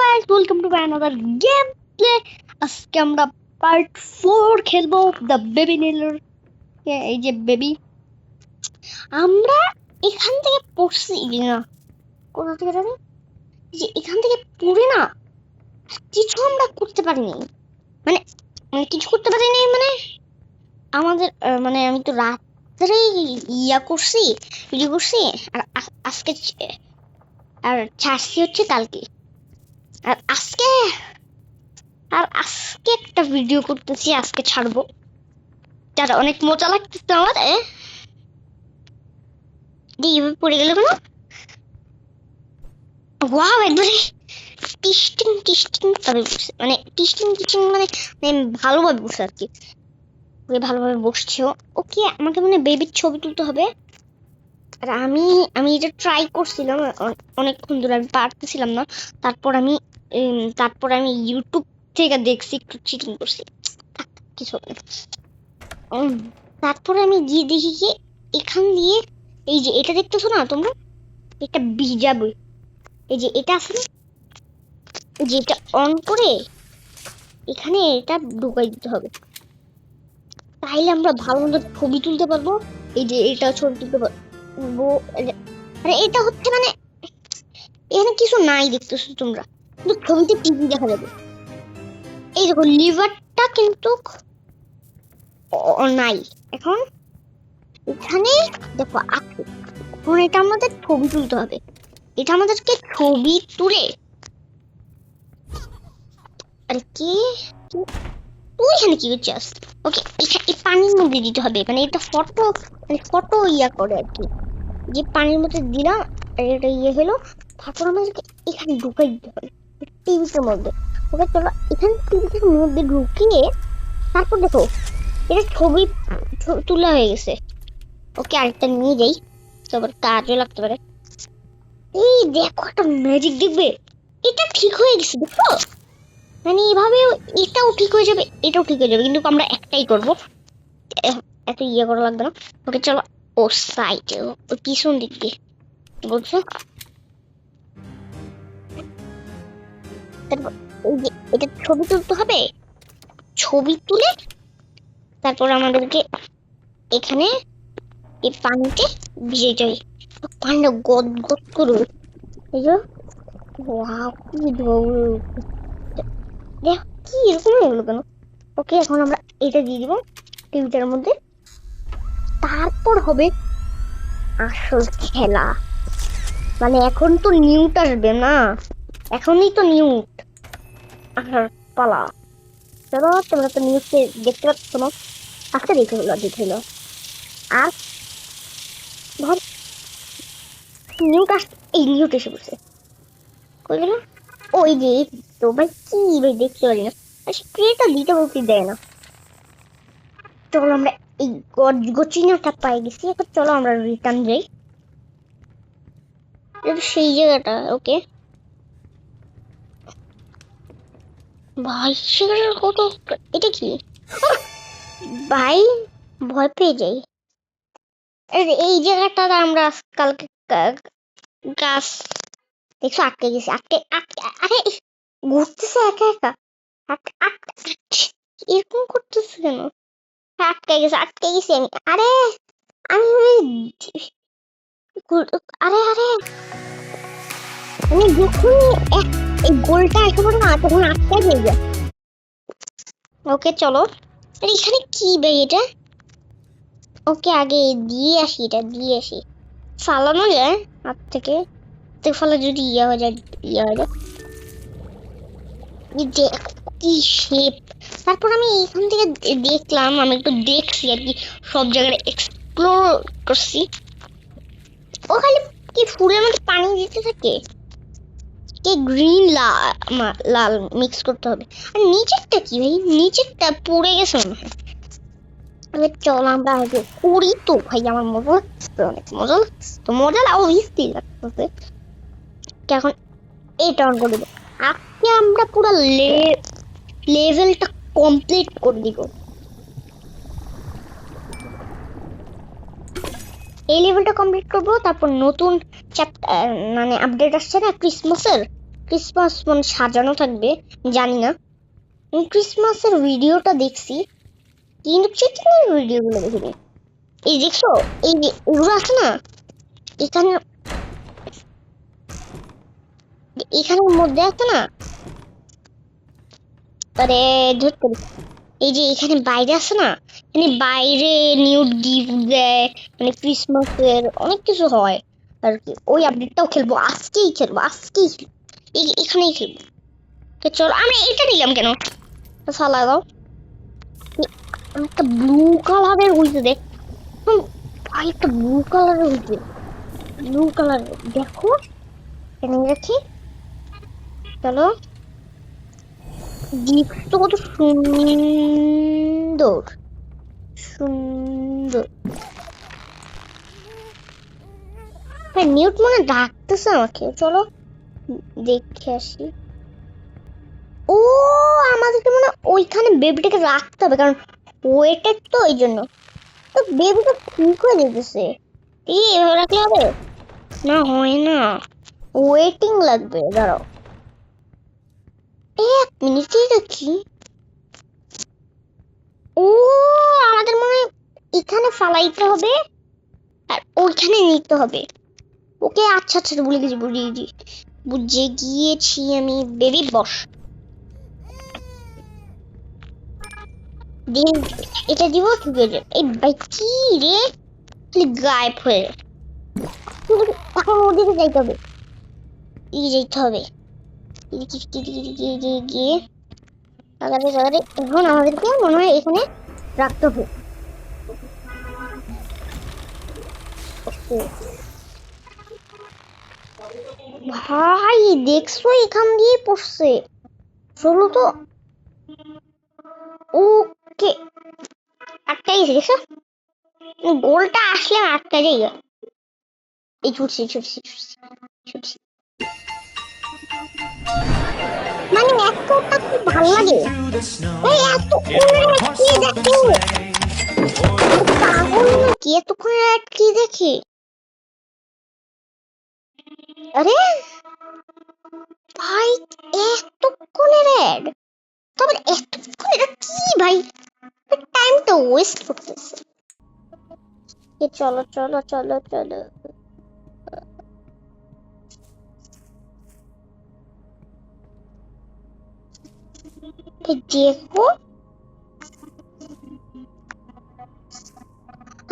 guys, welcome to my another gameplay. আজকে আমরা part 4 খেলবো দ্য বেবি নেলার। এই যে বেবি, আমরা এখান থেকে পড়ছি না, কোথা থেকে জানি যে এখান থেকে পড়ে না কিছু আমরা করতে পারিনি, মানে মানে কিছু করতে পারিনি, মানে আমাদের মানে আমি তো রাত্রে করছি, ভিডিও করছি, আর আজকে আর ছাড়ছি হচ্ছে কালকে, আর আজকে একটা ভিডিও করতেছি, আজকে ছাড়বো, যারা অনেক মজা লাগতেছে আমার। এইভাবে পড়ে গেল কেন? ওয়াও, একবারে টিস্টিং টিস্টিং ভাবে বসছে, মানে টিস্টিং টিস্টিং মানে ভালোভাবে বসছে আর কি, ভালোভাবে বসছেও। ওকে, আমাকে মানে বেবির ছবি তুলতে হবে, আর আমি এটা ট্রাই করছিলাম অনেকক্ষণ ধরে, আমি পারতেছিলাম না। তারপর আমি ইউটিউব থেকে দেখছি, একটু চিটিং করছি, কিছু হবে না। তারপরে আমি গিয়ে দেখি কি এখান দিয়ে, এই যে এটা দেখতেছো না তোমরা, এটা ভিজাবে, এই যে এটা আছে না, এই যে এটা অন করে এখানে এটা ঢুকাই দিতে হবে, তাইলে আমরা ভালো মতো ছবি তুলতে পারবো। এই যে এটা ছবি তুলতে পারবো, আরে এটা হচ্ছে মানে এখানে কিছু নাই দেখতেছো তোমরা, কিন্তু ছবিতে টিভি দেখা যাবে। এই দেখো লিভারটা কিন্তু নাই, এখন এখানে দেখো আছে। এখন এটা আমাদের ছবি তুলতে হবে, এটা আমাদেরকে ছবি তুলে, আরে কি তুই এখানে কি করছিস? ওকে, এই পানির মধ্যে দিতে হবে, মানে এটা ফটো, মানে ফটো করে আর কি, যে পানির মধ্যে দিলাম আর এটা হলো। তারপর আমাদেরকে এখানে ঢুকাই দিতে হবে টিভিটার মধ্যে। ওকে চলো, এখানে টিভিটার মধ্যে ঢুকিয়ে তারপর দেখো এটা ছবি তোলা হয়ে গেছে। ওকে, আরেকটা নিয়ে যাই, তারপর কাজও লাগতে পারে। এই দেখো একটা ম্যাজিক দেখবে, এটা ঠিক হয়ে গেছে দেখো, মানে এইভাবে এটাও ঠিক হয়ে যাবে, এটাও ঠিক হয়ে যাবে, কিন্তু আমরা একটাই করবো, এত করা লাগবে না। ওকে চলো, ও সাইডে, ওই পিছন দিক দিয়ে বলছো। তারপর এই যে এটা ছবি তুলতে হবে, ছবি তুলে তারপর আমাদেরকে এখানে এই পানিতে ভিজে যাই, পানিটা গদ গদ করবে। এই যে ওয়াও, কি দেখ কি এরকম হলো কেন? ওকে, এখন আমরা এটা দিয়ে দিব টিভিটার মধ্যে, তারপর হবে আসল খেলা। মানে এখন তো নিউট আসবে না, এখনই তো নিউট আসার পালা। চলো, তোমরা তো নিউজে দেখতে পাচ্ছ না, আজকে দেখে হলো আর ধর নিউট আস, এই নিউট এসে বসে কই গেল? ওই যে তো ভাই, কি ভাই দেখতে পারি না, স্প্রেটা দিতে বলতে দেয় না। চলো আমরা এই গচিনাটা পাই গেছি, এখন চলো আমরা রিটার্ন যাই, সেই জায়গাটা। ওকে ভাই, সেখানে কত, এটা কি ভাই, ভয় পেয়ে যাই। এই জায়গাটা আমরা কালকে গাছ দেখছো আটকে গেছে, আটকে আটকে, আরে ঘুরতেছে একা একা, এরকম করতেছে কেন? আটকে গেছি আমি, আরে আমি আরে আরে আমি যখন এই গোলটা একেবারে না, তখন আটকে হয়ে যায়। ওকে চলো, এখানে কি ভাই এটা? ওকে আগে দিয়ে আসি, এটা দিয়ে আসি, ফালানো যায় হাত থেকে, ফলে যদি হয়ে যায়, হয়ে যায় কি শেপ। তারপর আমি এখান থেকে দেখলাম, আমি একটু দেখছি আর কি, সব জায়গায় এক্সপ্লোর করছি। ও খালি কি ফুলের মধ্যে পানি দিতে থাকে, কে গ্রিন লাল মিক্স করতে হবে। আর নিচেরটা কি ভাই, নিচেরটা পড়ে গেছে মনে হয়। চল আমরা আগে করি তো ভাই, আমার মজা লাগছে, অনেক মজা লাগছে, তো মজা অবভিয়াসলি লাগতেছে। এখন এটা অন করে দেবো, আজকে আমরা পুরো লেভেলটা কমপ্লিট করে দিব। এই লেভেলটা কমপ্লিট করবো, তারপর নতুন চ্যাপ্টার মানে আপডেট আসছে না ক্রিসমাসের, ক্রিসমাস মানে সাজানো থাকবে, জানি না। ক্রিসমাসের ভিডিওটা দেখছি, কিন্তু চিকেনের ভিডিওগুলো দেখিনি। এই দেখছো, এই যে এগুলো আছে না, এখানে এখানের মধ্যে আছে না, আরে ধরতে, এই যে এখানে বাইরে আছে না, এখানে বাইরে নিউ গিফট দেয়, মানে ক্রিসমাসের অনেক কিছু হয় আর কি। ওই আপডেটটাও খেলবো, আজকেই খেলবো, এখানেই খেলবো। তো চলো, আমরা এটা নিলাম কেন, ফালা দাও। একটা ব্লু কালারের হইছে দেখ, ভাই একটা ব্লু কালারের হইছে, ব্লু কালারের দেখো, এখানে রাখি। চলো, জিপটা কত সুন্দর, সুন্দর। ভাই নিউট মনে ডাকতেছে আমাকে, চলো দেখে আসি। ও, আমাদেরকে মানে ওইখানে বেবিটাকে রাখতে হবে, কারণ ওয়েটের তো ওই জন্য। তো বেবিটা ঠিক হয়ে যেতেছে, এভাবে রাখলে হবে না, হয় না, ওয়েটিং লাগবে, দাঁড়াও 1 মিনিট রাখি। ও, আমাদের মনে হয় এখানে ফালাইতে হবে আর ওইখানে নিতে হবে। ওকে, আচ্ছা আচ্ছা, বুঝে গিয়েছি আমি। বেবি বস, এটা দিব, ঠিক আছে। এই ভাই কি রে, গায়েব হয়ে, এখন ওদিকে যাইতে হবে, যেতে হবে, গিয়ে এখন আমাদেরকে মনে হয় এখানে রাখতে হবে। ভাই দেখছো, এখান দিয়ে পড়ছে, চলো তো। ওকে, আটকাই গেছে, দেখছো গোলটা আসলে আটকাই যাই। এই ছুটছি, মানে এতটা খুব ভালো লাগে। এই এত কি দেখো, পাগল নাকি, এতক্ষণ কি দেখি। আরে ভাই, এতক্ষণের অ্যাড, তবে এতক্ষণ এটা কি ভাই, টাইমটা ওয়েস্ট করতেছে। চলো চলো চলো চলো, দেখো।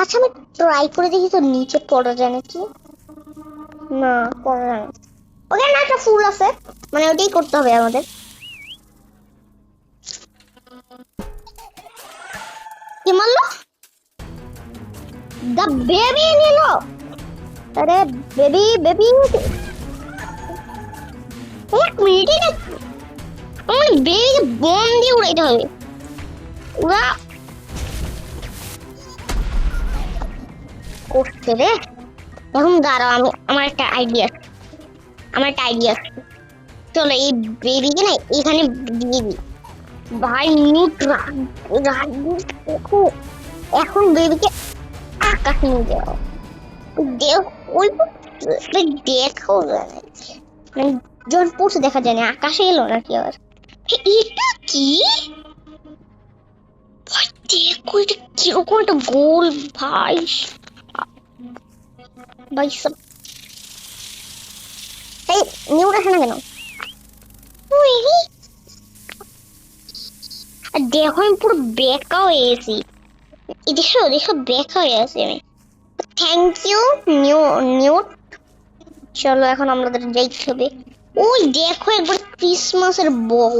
আচ্ছা আমি ট্রাই করে দেখি তো নিচে পড়া যায় নাকি, না পড়া যায় না। ওখানে একটা ফুল আছে, মানে ওটাই করতে হবে আমাদের। কি মারলো, দা বেবি নিল। আরে বেবি বেবি, 1 মিনিটই না, আমার বেবিকে বোম দিয়ে উড়াইতে হবে। উড়া করছে রে, এখন দাঁড়াও, আমার একটা আইডিয়া, চলো এই বেবিকে না এখানে দিয়ে দিই। ভাই নিউট দেখো, এখন বেবিকে আকাশে নিয়ে যাও, ওই দেখো, মানে যখন পড়ছে দেখা যায় না, আকাশে এলো নাকি আবার। এটা কি ভাই, দেখো এটা কিরকম একটা গোল, ভাই ভাই সব, এই নিউট আসে না কেন। আর দেখো আমি পুরো বেকা হয়ে গেছি, দেখো বেকা হয়ে গেছি আমি। থ্যাংক ইউ নিউট। চলো এখন আমাদের যাইতে হবে। ওই দেখো একবার ক্রিসমাসের বউ,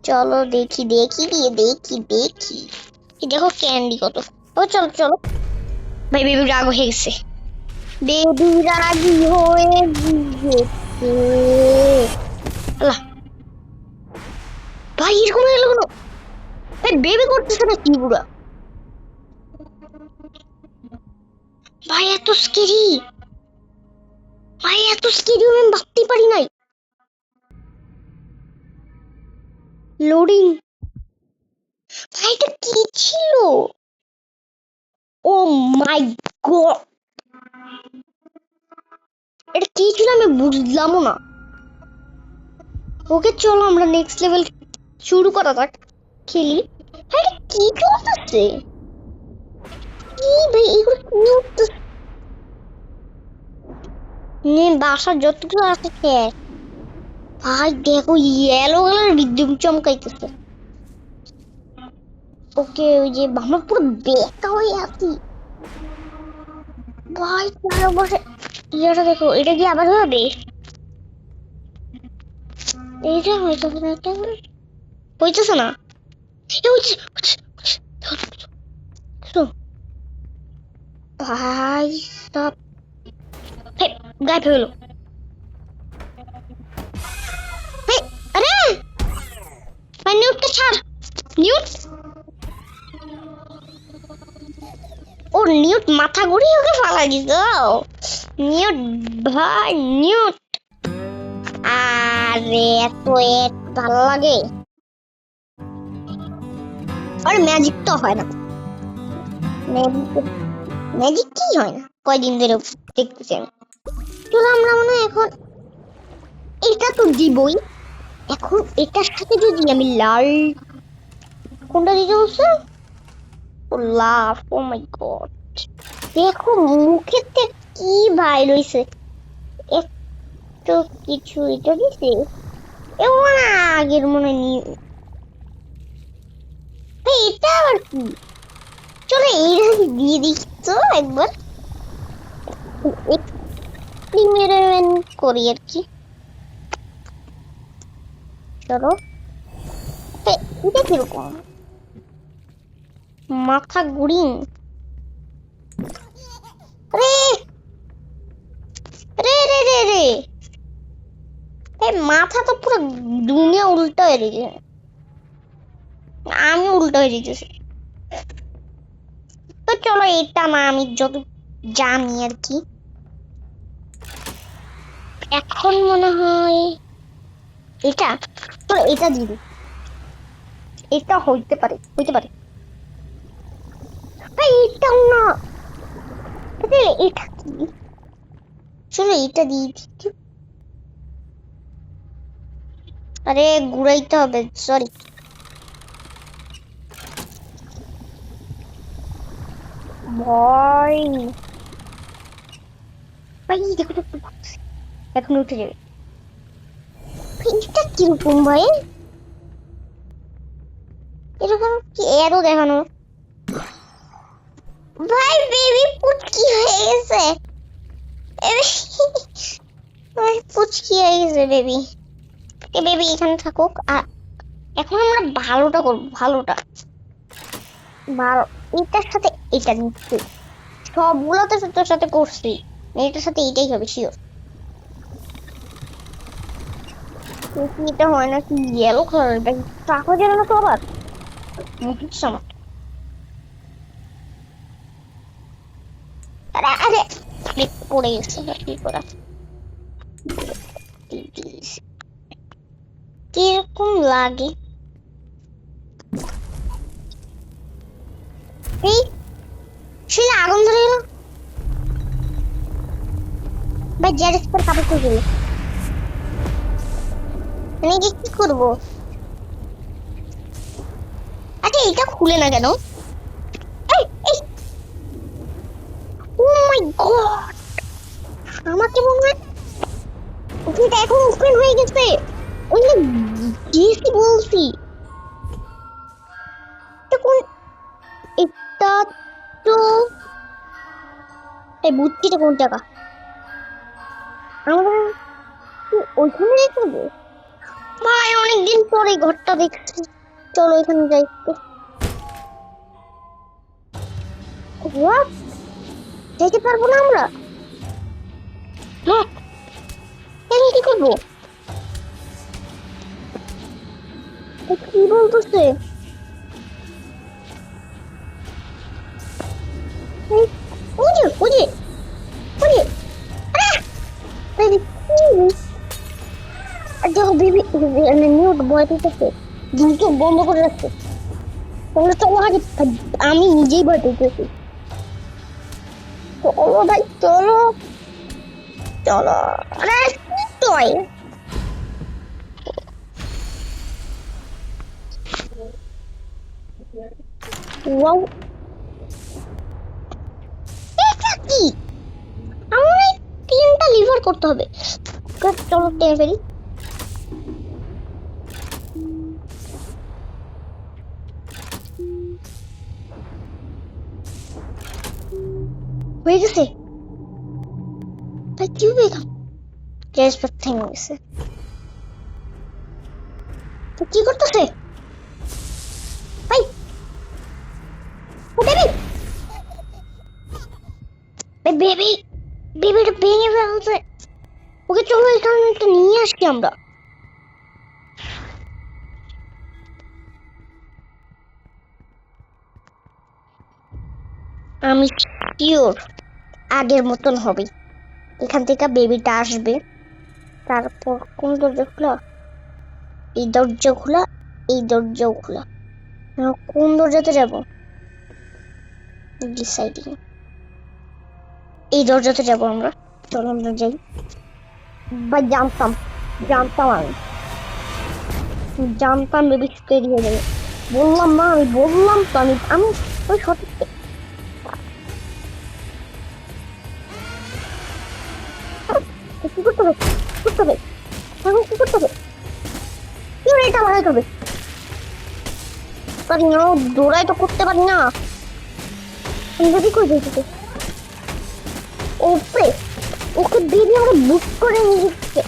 চলো দেখি। দেখো ক্যান্ডি কত। ও চলো চলো, ভাই বেবি রাগ হয়ে গেছে, বেবি রাগি হয়ে গেছে। আল্লাহ, ভাই এরকম হয়ে গেল কেন, ভাই বেবি করতেছে না কি পুরা, ভাই এত স্কেরি আমি ভাবতেই পারি নাই। লোডিং, ভাই এটা কি ছিল, ও মাই গড, এটা কি ছিল আমি বুঝলামও না। ওকে চলো আমরা নেক্সট লেভেল শুরু করা যাক, খেলি। আরে কি চলতেছে? কি ভাই এগুলো কি হচ্ছে? বাসার যতগুলো আছে শেষ। ভাই দেখো ইয়েলো কালার বিদ্যুৎ চমকাইতেছে। ওকে ওই যে আমরা পুরো বেকা হয়ে আছি ভাই। চারপাশে ইয়েটা দেখো, এটা কি আবার হবে? এইটা হয়তো হইতেছে না। ভাই সব গায়েব হয়ে গেল। আরে ভাই নিউটকে ছাড়। নিউট, ও নিউট মাথা ঘুরিয়ে ওকে ফালাই দিত। নিউট ভাই নিউট, আরে এত ভালো লাগে। আর ম্যাজিক তো হয় না, ম্যাজিক কি হয় না কয়দিন ধরে দেখতেছি আমি। চলো আমরা মনে হয় এখন এটা তো দিবই। এখন এটার সাথে যদি আমি লাল, কোনটা দিতে বলছে? ও লাভ, ও মাই গড দেখো মুখের থেকে কি বাইর হইছে। এত কিছু এটা দিছে এমন আগের মনে নি। এটা আবার কি? চলো এইটা দিয়ে দিই তো একবার এক্সপেরিমেন্ট করি আর কি। চলো এটা কিরকম মাথা ঘুরিং? রে রে রে রে রে এই মাথা তো পুরো দুনিয়া উল্টো হয়ে গেছে। আমি উল্টো হয়ে যেতেছি। তো চলো এটা না আমি যত জানি আর কি। এখন মনে হয় এটা, তো এটা দিবি, এটা হইতে পারে হইতে পারে। এটাও না, এটা কি? চলো এটা দিই। আরে ঘুরাইতে হবে, সরি। ভয় ভাই দেখো তো, এখন উঠে যাবে। এটা কিরকম ভাই? এরকম কি এরও দেখানো? ভাই বেবি পুচকি হয়ে গেছে, পুচকি হয়ে গেছে বেবি। বেবি এখানে থাকুক। আর এখন আমরা ভালোটা করবো, ভালোটা ভালো। এটার সাথে এটা নিচ্ছি, সবগুলো তো তোর সাথে করছি, এটার সাথে এটাই হবে শিওর। এটা হয় না কি ইয়েলো কালার ব্যাগ টাকা যেন না তো আবার মুখের সামান। আরে আরে পড়ে গেছে কি করা। কিরকম লাগে এই সে আগুন ধরে গেল ভাই। জেরেক্স পর কাপড় খুলে গেল, মানে কি করবো? আচ্ছা এটা খুলে না কেন? ও মাই গড, আমাকে মনে হয় এটা এখন ওপেন হয়ে গেছে। ওই যে গেছি বলছি কোন এটা তো এই বুদ্ধিটা কোন টাকা আমরা ওইখানে রেখে ভাই অনেকদিন পরে ঘরটা দেখছি। চলো এখানে যাই একটু। যেতে পারবো না আমরা? আমি কি করবো? কি বলতেছে? ওজে ওজে ওজে দেখো বেবি নিউট ভয় পেতেছে, চোখ বন্ধ করে রাখছে। তাহলে চলো আগে, আমি নিজেই ভয় পেতেছি। চলো ভাই চলো চলো। আরে কি ওয়াও, এটা কি? আমার এই 3টা লিভার করতে হবে। চলো টেনে ফেলি। হয়ে গেছে ভাই, কি হবে এখন? গ্যাস থেমে গেছে। তো কি করতেছে ভাই? বেবি বেবি বেবিটা ভেঙে ফেলছে। ওকে চলো এখানে একটা নিয়ে আসি আমরা। আমি শিওর আগের মতন হবে। এখান থেকে বেবিটা আসবে, তারপর কোন দরজা খোলা? এই দরজা খোলা, এই দরজাও খোলা। এখন কোন দরজাতে যাব? ডিসাইডিং। এই দরজাতে যাব আমরা। চলো আমরা যাই। বা জানতাম, জানতাম আমি জানতাম বেবি স্কেরি হয়ে যাবে। বললাম না, আমি বললাম তো, আমি আমি ওই সঠিক। কি করতে হবে? করতে হবে এখন, কি করতে হবে? কি এটা বাড়াইতে হবে? পারি না, দৌড়াই তো করতে পারি না। যদি করে দিতে ওপরে, ওকে বেবি আমরা বুক করে নিয়ে যাচ্ছে।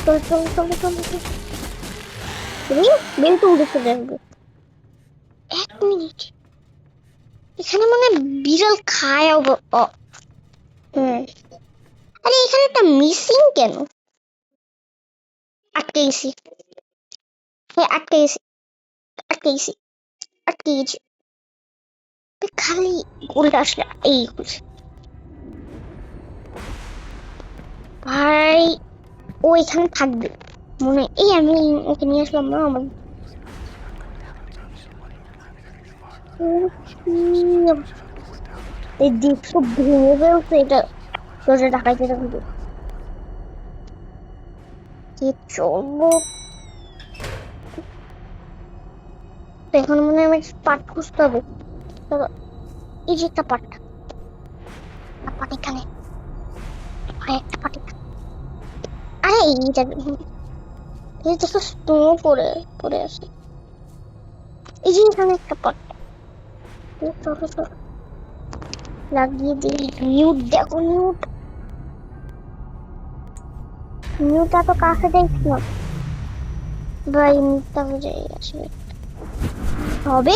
চল চল চল চল চল। বেবি তো উঠে চলে আসবে। 1 মিনিট, এখানে মানে বিড়াল খায় হ্যাঁ। আরে এখানে একটা মিসিং কেন? আটকে গেছি। হ্যাঁ আটকে গেছি, আটকে গেছি, আটকে গেছি। খালি উল্টা আসলে এই করছে ভাই। ও এখানে থাকবে মনে, এই আমি ওকে নিয়ে আসলাম না আমার। এই দিকটা ভেঙে ফেলছে, এটা দরজা ঢাকাইতে থাকবে। চলবো এখন, মনে হয় আমার পাট খুঁজতে হবে। এই যে একটা পাট, পাট এখানে, একটা পাট। আরে এইটা এই দেখো স্নো পড়ে পড়ে আছে। এই যে এখানে একটা পাট। চলো চলো লাগিয়ে দিই। মিউট দেখো, মিউট, মিউট এত কাছে দেখছি না ভাই, মিউটটা বুঝে আসবে হবে।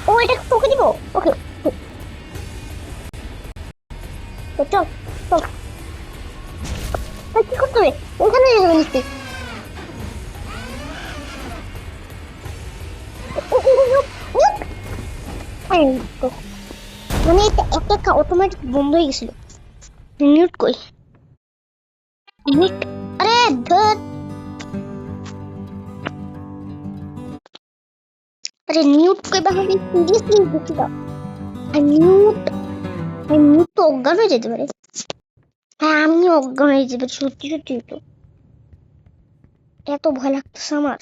ও এটা তোকে দিব, ওকে। চল চল, কি করতে হবে? ওখানে যাবে নিশ্চয়ই। মানে এটা একটা অটোমেটিক বন্ধ হয়ে গেছিল। মিউট কই? মিউট, আরে ধর, আরে মিউট কই বাকি? সিরিয়াসলি বুঝছিস? মিউট, মিউট তো অজ্ঞান হয়ে যেতে পারে। হ্যাঁ আমি অজ্ঞান হয়ে যেতে পারি, সত্যি সত্যি তো। এত ভয় লাগতেছে আমার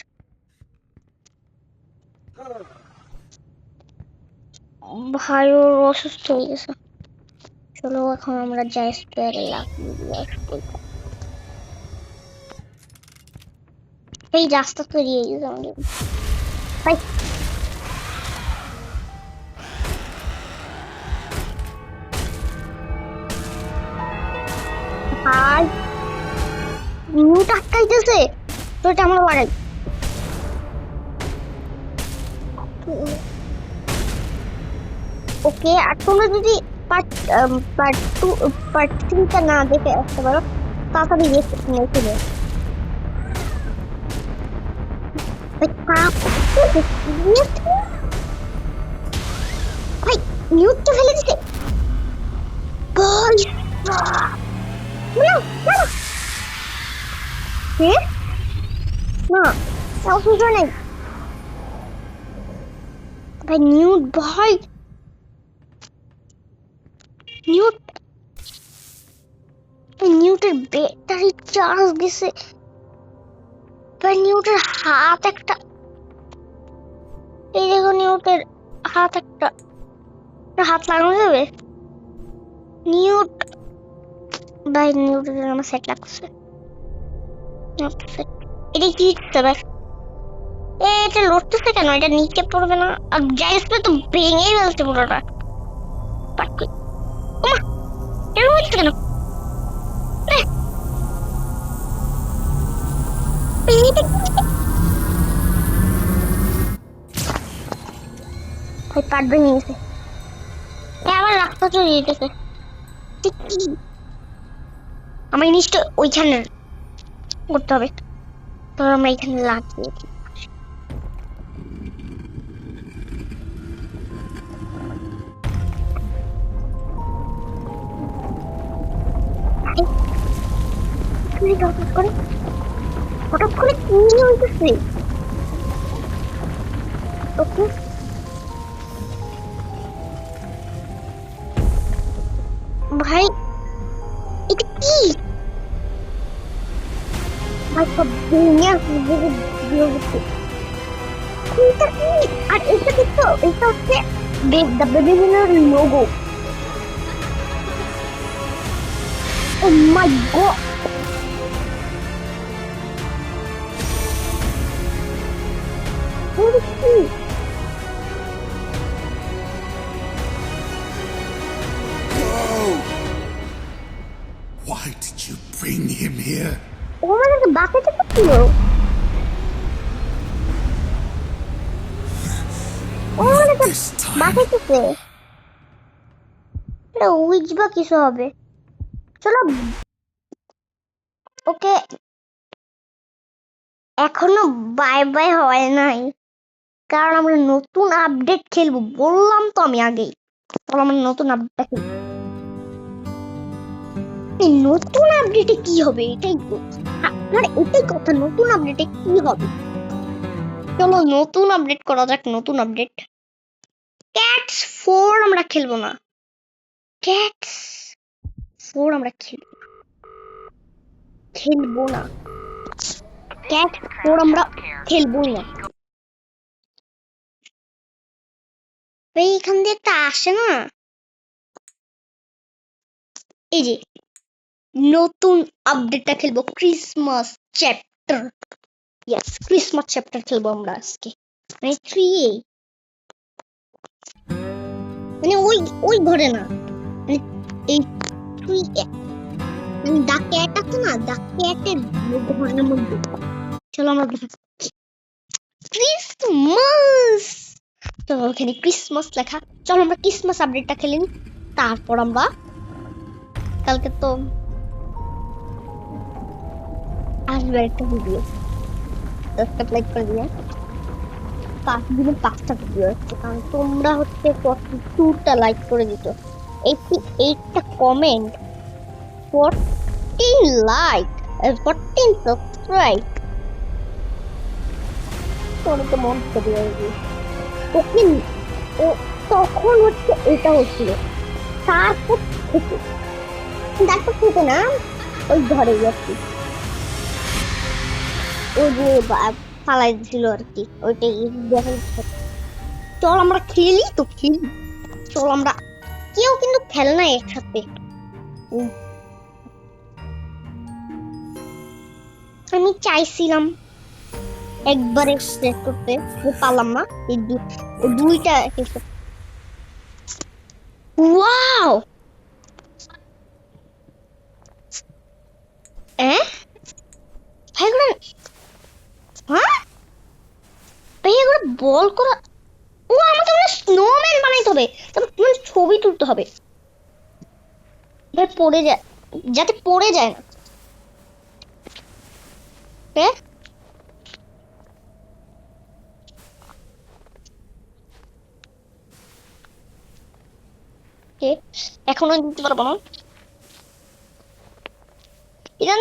ভাই, ওর অসুস্থ হয়ে গেছে। চলো এখন আমরা যাই স্পেয়ারে লাগিয়ে দিয়ে আসবো। এই রাস্তা তৈরি হয়ে গেছে আমাদের ভাই। ভাই মিউট আটকাইতেছে, তো এটা আমরা বাড়াই। ওকে, আর তোমরা যদি পার্ট পার্ট 2 পার্ট 3টা না দেখে আসতে পারো, তাড়াতাড়ি দেখে নিও। ভাই মিউটটা ফেলে দিছে ভাই। না অসুস্থ নেই ভাই। মিউট ভাই, মিউট, নিউটের ব্যাটারি চার্জ গেছে ভাই। নিউটের হাত একটা এই দেখো নিউটের হাত একটা হাত লাগানো যাবে নিউট বাই নিউটের আমার সেট লাগছে এটা কি তবে এটা লড়তেছে কেন এটা নিচে পড়বে না আর জায়গাটা তো ভেঙেই ফেলছে পুরোটা পাটকে ওমা এরকম হচ্ছে কেন পাট ভেঙে গেছে আমার রাস্তা চলে যেতেছে আমার জিনিসটা ওইখানে করতে হবে তো আমরা এখানে লাগিয়ে হঠাৎ করে কি হইতেছে ওকে ভাই এটা কি ভাই সব দুনিয়া এটা কি আর এটা দেখছো এটা হচ্ছে webinar logo oh my god Why did you bring him here? ও মানে তো বাসাতে তো ছিল ও মানে তো বাসাতে এটা উইচ বা কিছু হবে চলো ওকে এখনো বাই বাই হয় নাই কারণ আমরা নতুন আপডেট খেলবো বললাম তো আমি আগেই তাহলে আমরা নতুন আপডেট খেলবো নতুন আপডেটে কি হবে এটাই আপনার এটাই কথা নতুন আপডেটে কি হবে চলো নতুন আপডেট করা যাক নতুন আপডেট ক্যাটস 4 আমরা খেলবো না ক্যাটস 4 আমরা খেলবো না ক্যাট 4 আমরা খেলবোই না এইখান দিয়ে একটা আসে না এই যে নতুন আপডেটটা খেলবো Christmas chapter yes Christmas chapter খেলবো আমরা আজকে মানে 3A মানে ওই ঘরে না মানে এই 3A মানে দা ক্যাট আছে না দা ক্যাটের ঘরের মধ্যে চলো আমরা ক্রিসমাস চলো ওখানে ক্রিসমাস লেখা চলো আমরা ক্রিসমাস আপডেটটা খেলে নিই তারপর আমরা কালকে তো আসবে একটা ভিডিও 10টা লাইক করে দিও 5 দিনে 5টা ভিডিও আসছে কারণ তোমরা হচ্ছে 42টা লাইক করে দিছো 88টা কমেন্ট 14 লাইক 14 সাবস্ক্রাইব তোমরা তো মন করে দিও ওকে ও তখন হচ্ছে এটা হচ্ছিল তারপর থেকে না ওই ঘরে যাচ্ছি ওই যে পালাই ছিল আর কি ওইটাই দেখা চল আমরা খেলি তো খেলি চল আমরা কেউ কিন্তু খেলে না একসাথে আমি চাইছিলাম একবারে শেষ করতে পারলাম না এই দুইটা ওয়াও ভাইগুলো হ্যাঁ ভাইগুলো বল করা ও আমাকে মনে স্নোম্যান বানাইতে হবে তারপর ছবি তুলতে হবে ভাই পড়ে যায় যাতে পড়ে যায় না এখনো দিতে পারবো না এটা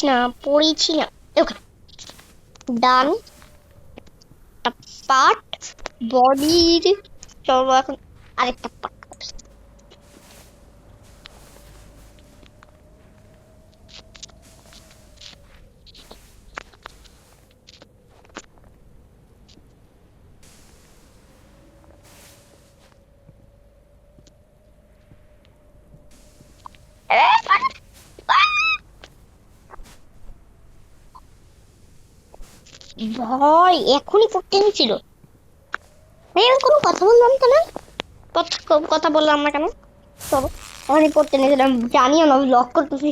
না পড়িছি না ওকে ডান পার্ট বডির চলো এখন আরেকটা পার্ট ভাই এখনই পড়তে নিছিল। ভাই আমি কোনো কথা বললাম তো না, কথা বললাম না কেন? চলো এখনই পড়তে নিয়েছিলাম, জানিও না আমি লক করতেছি।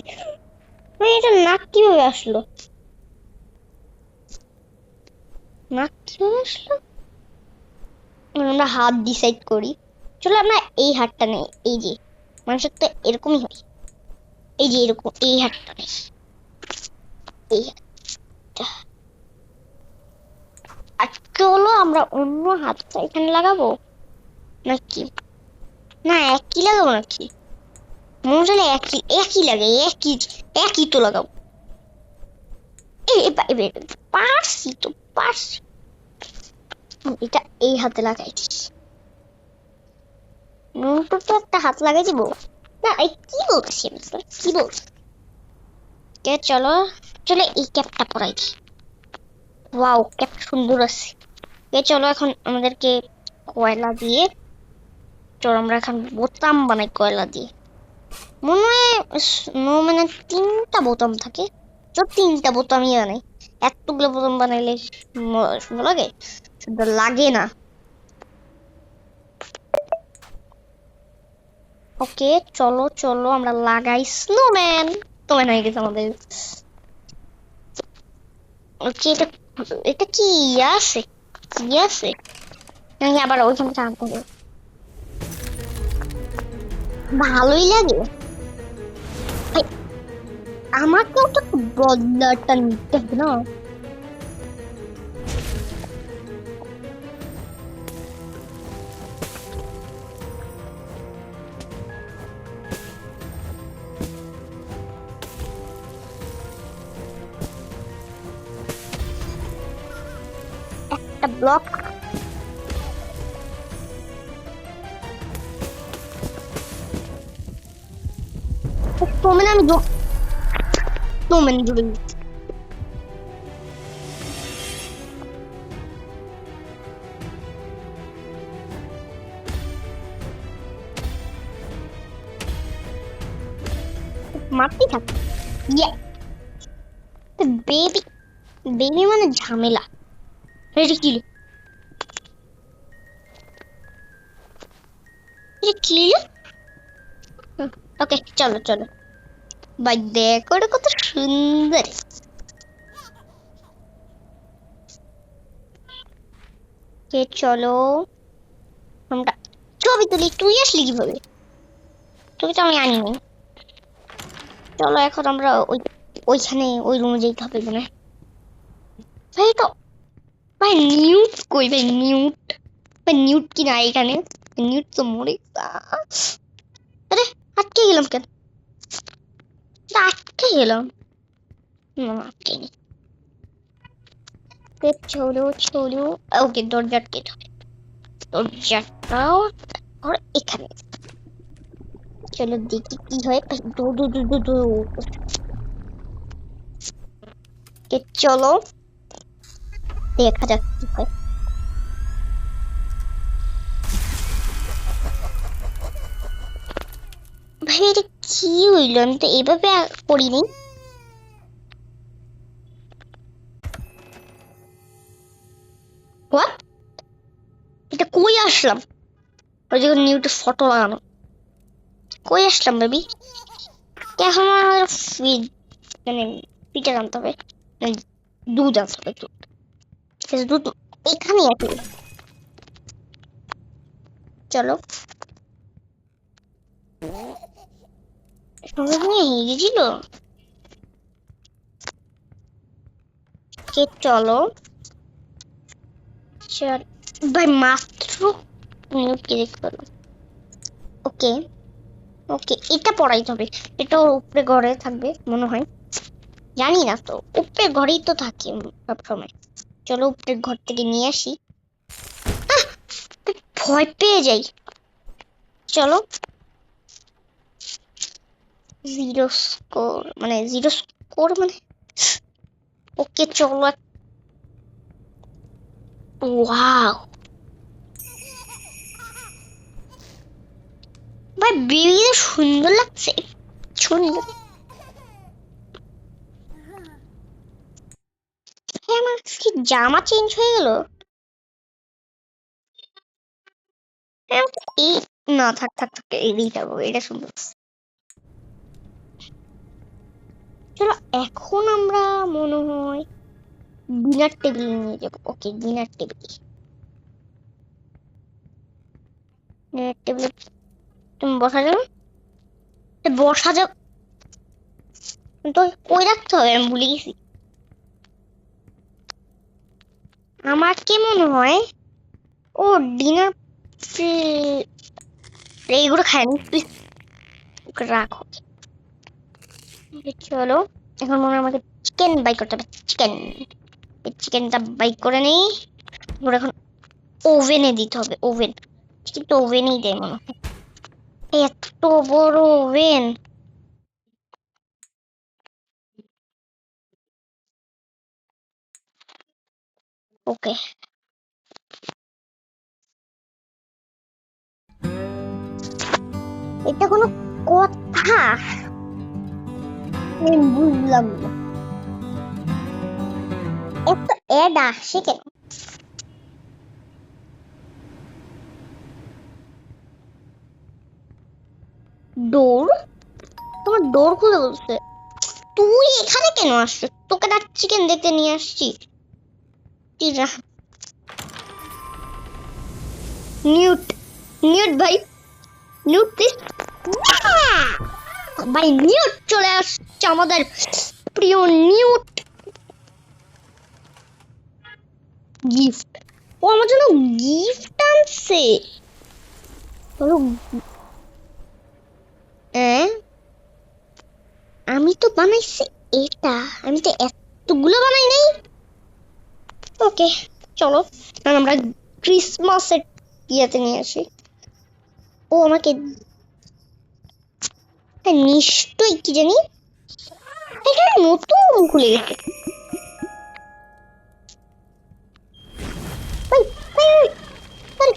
ভাই এটা নাক কিভাবে আসলো? নাক কিভাবে আসলো? আমরা হাত ডিসাইড করি। চলো আমরা এই হাতটা নেই, এই যে মানুষের তো এরকমই হয়, এই যে এরকম এই হাতটা নেই, এই হাতটা। আজকে হলো আমরা অন্য হাতটা এখানে লাগাবো নাকি? না একই লাগাবো নাকি? মনে হলে একই একই লাগে, একই একই তো লাগাবো। পারছি তো পারছি। এটা এই হাতে লাগাইছি, নোটটা তো একটা হাত লাগাই দিব না। এই কি বলছি আমি, কি বলছি? চলো চলো এই ক্যাপটা পরাই দিই। ওয়াও ক্যাপ সুন্দর আছে। চলো এখন আমাদেরকে কয়লা দিয়ে, চলো আমরা এখন বোতাম বানাই কয়লা দিয়ে। মনে হয় মানে 3টা বোতাম থাকে, তো 3টা বোতামই বানাই। এতগুলো বোতাম বানাইলে সুন্দর লাগে? সুন্দর লাগে না। ওকে চলো চলো আমরা লাগাই স্নোম্যান। স্নোম্যান হয়ে গেছে আমাদের। ওকে এটা এটা কি আছে, কি আছে নাকি আবার ওইখান থেকে আনতে হবে? ভালোই লাগে। ভাই আমাকেও তো বদলাটা নিতে হবে না? একটা ব্লক স্নোম্যান আমি স্নোম্যান জুড়ে দিচ্ছি। মারতেই থাক। ইয়ে বেবি, বেবি মানে ঝামেলা। এটা কি, এটা কি? ওকে চলো চলো। ভাই দেখো এটা কত সুন্দর। চলো আমরা ছবি তুলি। তুই আসলি কিভাবে? তুই তো আমি আনিনি। চলো এখন আমরা ওইখানে ওই রুমে যেতে হবে মানে। ভাই তো ভাই নিউট কই? ভাই নিউট, ভাই নিউট কি না এখানে? নিউট তো মরে আরে আটকে গেলাম কেন? আটকে গেলাম না, আটকে নি। চলো চলো। ওকে দরজা আটকে হবে, দরজাটাও আর এখানে। চলো দেখি কি হয়। দু দু দু দু দু। চলো দেখা যাক কি হয়। ভাই এটা কি হইলো? আমি তো এইভাবে করিনি। হোয়াট? এটা কই আসলাম? ওই যে নিউটে ফটো লাগানো, কই আসলাম বেবি? এখন আমাদের মানে পিঠা আনতে হবে, মানে দুধ আনতে হবে। দুধ, ঠিক আছে দুধ এখানেই আছে। চলো সঙ্গে সঙ্গে হেরে ছিল। চলো চল ভাই মাত্র মিনিট কি দেখতে পেলাম। ওকে ওকে এটা পড়াইতে হবে। এটা ওর উপরে ঘরে থাকবে মনে হয়, জানি না তো। উপরে ঘরেই তো থাকে সবসময়। চলো উপরের ঘর থেকে নিয়ে আসি। আহ! ভয় পেয়ে যাই। চলো জিরো স্কোর মানে জিরো স্কোর মানে ওকে চলো। ওয়াও ভাই বেবি সুন্দর লাগছে, সুন্দর। হ্যাঁ আমার কি জামা চেঞ্জ হয়ে গেল। এই না, থাক থাক থাক, এদিকে যাবো, এটা সুন্দর। চলো এখন আমরা মনে হয় ডিনার টেবিল নিয়ে যাবো। ওকে, ডিনার টেবিল। ডিনার টেবিলে তুমি বসা যাবে, বসা যাবে তো কই রাখতে হবে, আমি ভুলে গেছি। আমার কি মনে হয় ও ডিনার এইগুলো খায়নি, প্লিজ ওকে রাখো। চলো এখন মনে হয় আমাকে চিকেন বাই করতে হবে। চিকেন, চিকেনটা বাই করে নেই। ওর এখন ওভেনে দিতে হবে। ওভেন, কিন্তু ওভেনেই দেয় মনে হয়। এত বড় ওভেন। ওকে, এটা কোনো কথা? আমি বুঝলাম না, এত অ্যাড আসে কেন? ডোর, তোমার ডোর খুলে বলছে। তুই এখানে কেন আসছিস? তোকে না চিকেন দেখতে নিয়ে আসছি। নিউট, নিউট ভাই, নিউট প্লিজ। ভাই নিউট চলে আসছে, আমাদের প্রিয় নিউট। গিফট, ও আমার জন্য গিফট আনছে। বলো, আমি তো বানাইছি এটা, আমি তো এতগুলো বানাই নাই। ওকে চলো আমরা ক্রিসমাসের ইয়েতে নিয়ে আসি। ও আমাকে নিশ্চয়ই কি জানি এখানে নতুন খুলে গেছে। ভাই ভাই ভাই,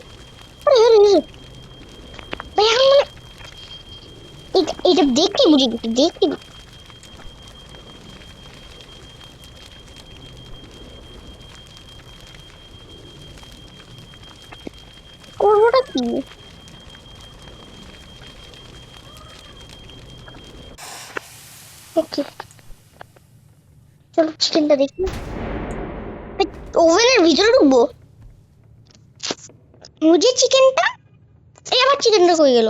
আরে আরে আরে ভাই, এখন মানে এটা দেখতে বুঝে গেছি, দেখতে করবোটা কি? ওকে চলো চিকেনটা দেখি। ওভেনের ভিতরে ঢুকবো মুঝে চিকেনটা। এই আবার চিকেনটা কই গেল?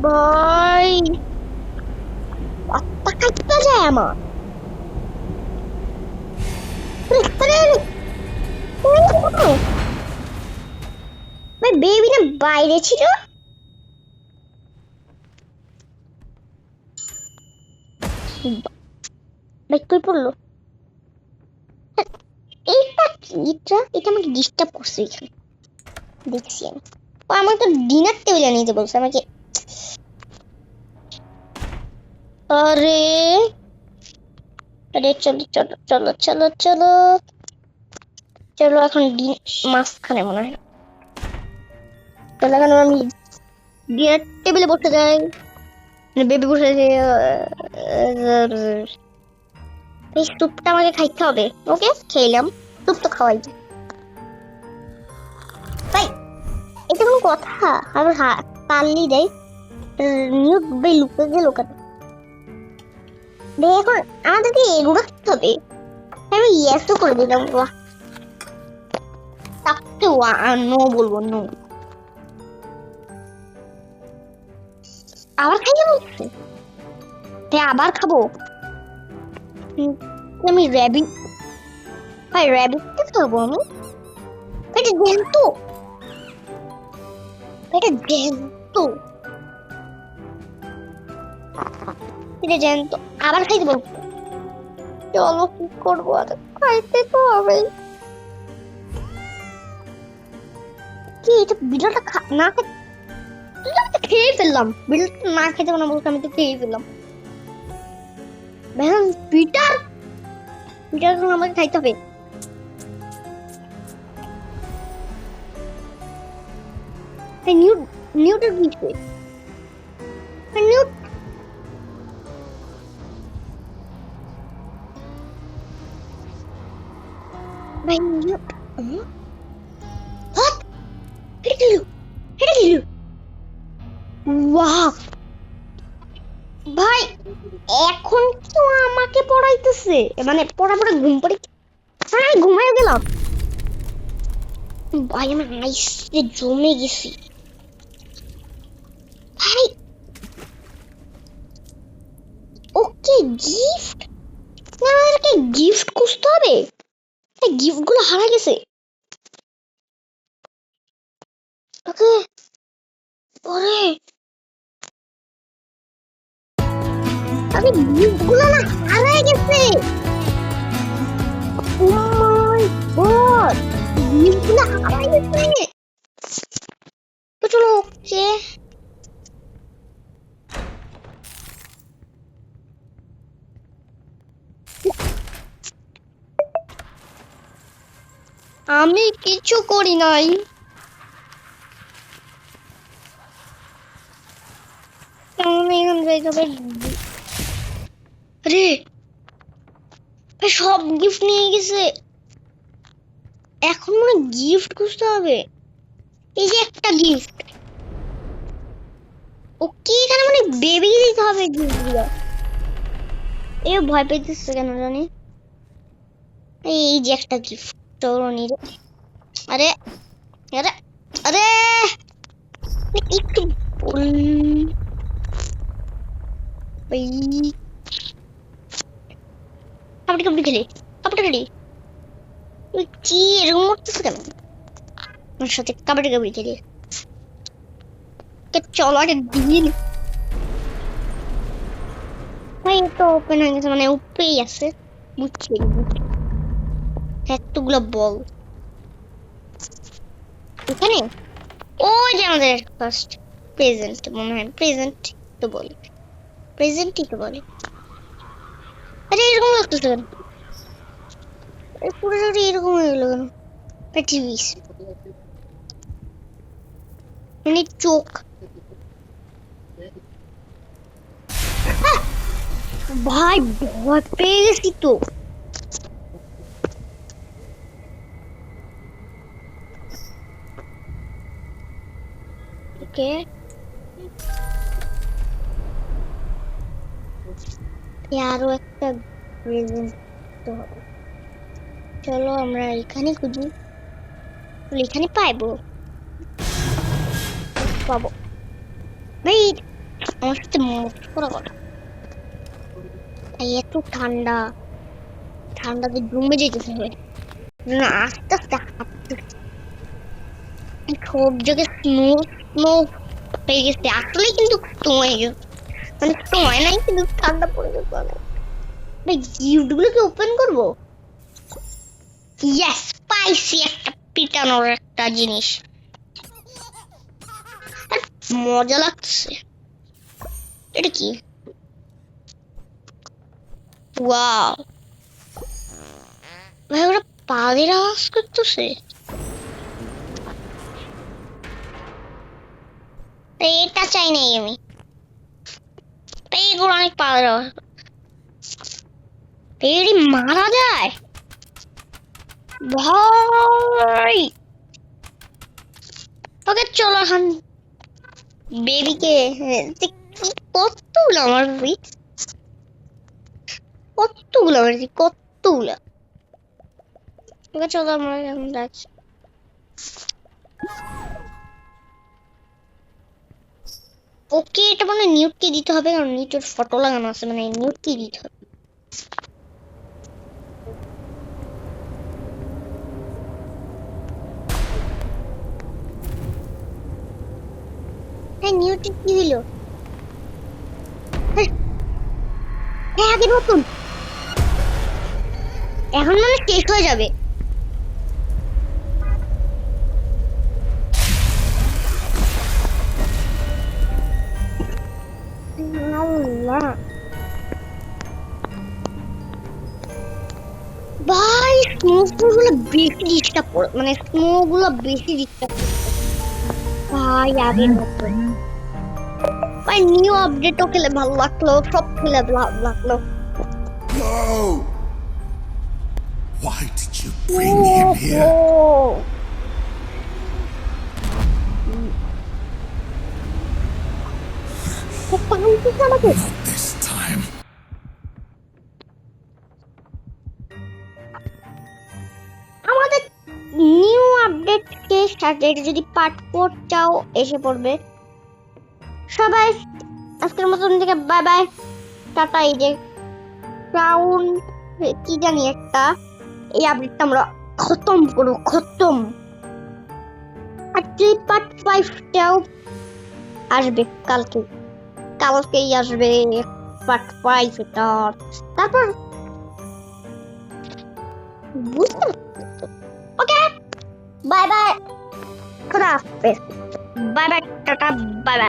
ভাই পাত্তা কাটতে যায় আমার। ভাই বেবি না বাইরে ছিল। ভাই কই পড়লো? এইটা কি? এটা আমাকে ডিস্টার্ব করছে এখানে, দেখছি আমি। ও আমাকে তো ডিনার টেবিলে নিতে বলছে আমাকে। আরে আরে চলো চলো চলো চলো চলো চলো, এখন মাঝখানে মনে হয়। চলো এখন আমি ডিনার টেবিলে বসে যাই। বেবি বসে আছে। এই স্যুপটা আমাকে খাইতে হবে। ওকে খেলাম, স্যুপ তো খাওয়াই যায়। ভাই এটা কোনো কথা? আবার পারলি দেয় নিউট ভাই লুকে গেল কেন? এখন আমাদেরকে এগুলো খেতে হবে। আমি ইয়েস তো করে দিলাম। বাহ, তাকে নো বলবো, নো। আবার খাইয়ে বলছে, আবার খাবো। আমি র্যাবিট, ভাই র্যাবিটটা খাবো আমি। এটা জ্যান্ত, এটা জ্যান্ত, এটা জ্যান্ত। আবার খাইতে বলবো। চলো কি করবো, আর খাইতে তো হবে। কি এটা বিড়ালটা না খেয়ে ফেললাম। বিড়ালটা না খেতে না বলতে আমি তো খেয়ে ফেললাম। ভাই পিটার পিটার এখন আমাকে খাইতে হবে। নিউট নিউটের কি নিউট ভাই নিউট হট হেডে গেল ওয়াও ভাই এখন তো আমাকে পড়াইতেছে মানে পড়া ঘুম পড়ে হ্যাঁ ঘুমায় গেলাম ভাই আমি নাইসে জমে গেছি ভাই ওকে গিফট না আমাদেরকে গিফট খুঁজতে হবে এই গিফট গুলো হারা গেছে ওকে পরে আরে গিফট গুলো না হারা গেছে ও মাই গড গিফট গুলো হারা গেছে তো চলো ওকে আমি কিছু করি নাই কেমন এখান যাইতে হবে আরে ভাই সব গিফট নিয়ে গেছে এখন মনে গিফট খুঁজতে হবে এই যে একটা গিফট ওকে এখানে মানে বেবি দিতে হবে গিফট গুলো এ ভয় পেতেছে কেন জানি এই যে একটা গিফট টরনির আরে আরে আরে একটু কাবাডি কাবাডি খেলি কাবাডি খেলি তুই কি এরকম করতেছ কেন আমার সাথে কাবাডি কাবাডি খেলি চলো আগে দিন ভাই তো ওপেন হয়ে গেছে মানে উপরেই আছে বুঝছি এতগুলো বল এখানে ওই যে আমাদের ফার্স্ট প্রেজেন্ট মনে হয় প্রেজেন্ট তো বলে প্রেজেন্টই তো বলে আরে এরকম লাগতেছে কেন পুরো এরকম হয়ে গেল কেন পৃথিবী মানে চোখ ভাই ভয় পেয়ে গেছি তো ওকে আরো একটা প্রেজেন্ট তো হবে চলো আমরা এখানে খুঁজি এখানে পাইবো পাবো ভাই আমার সাথে মজা করা এত ঠান্ডা ঠান্ডাতে জমে যেতেছে না আস্তে আস্তে হাঁটতে সব জায়গায় স্নো স্নো হয়ে গেছে আসলে কিন্তু স্নো হয়ে গেছে মানে স্নো হয় নাই কিন্তু ঠান্ডা পড়ে গেছে অনেক ভাই গিফট গুলোকে ওপেন করবো ইয়েস পাইছি একটা পিটানোর একটা জিনিস মজা লাগছে এটা কি ওয়াও ভাই ওরা পাদের আওয়াজ করতেছে এটা চাই নাই আমি এগুলো অনেক পাদের আওয়াজ এরই মারা যায় ভাই ওকে চলো এখন বেবিকে কতগুলো আমার কতগুলো ওকে চলো আমরা এখন যাচ্ছি ওকে এটা মানে নিউটকে দিতে হবে কারণ নিউটের ফটো লাগানো আছে মানে নিউটকে দিতে হবে হ্যাঁ নিউটে কি হলো হ্যাঁ আগের মতন এখন মানে শেষ হয়ে যাবে আল্লাহ স্নোগুলো বেশি ডিস্টার্ব করে, মানে স্নোগুলো বেশি ডিস্টার্ব করে ভাই আগের মতো। ভাই নিউ আপডেটও খেলে ভালো লাগলো, সব খেলে ভালো লাগলো। No! Why did you bring him here? আমাকে Not this time. আমাদের নিউ আপডেট কে স্টার্টেড, যদি পার্ট 4 চাও এসে পড়বে। সবাই আজকের মতন থেকে বাই বাই, টাটা। এই যে ক্রাউন কি জানি একটা, এই আপডেটটা আমরা খতম করব, খতম। আর পার্ট 5 টাও আসবে কালকে, কালকেই আসবে পার্ট 5 এটা। তারপর বুঝতে ওকে বাই বাই, খোদা হাফেজ, bye bye, tata, bye bye.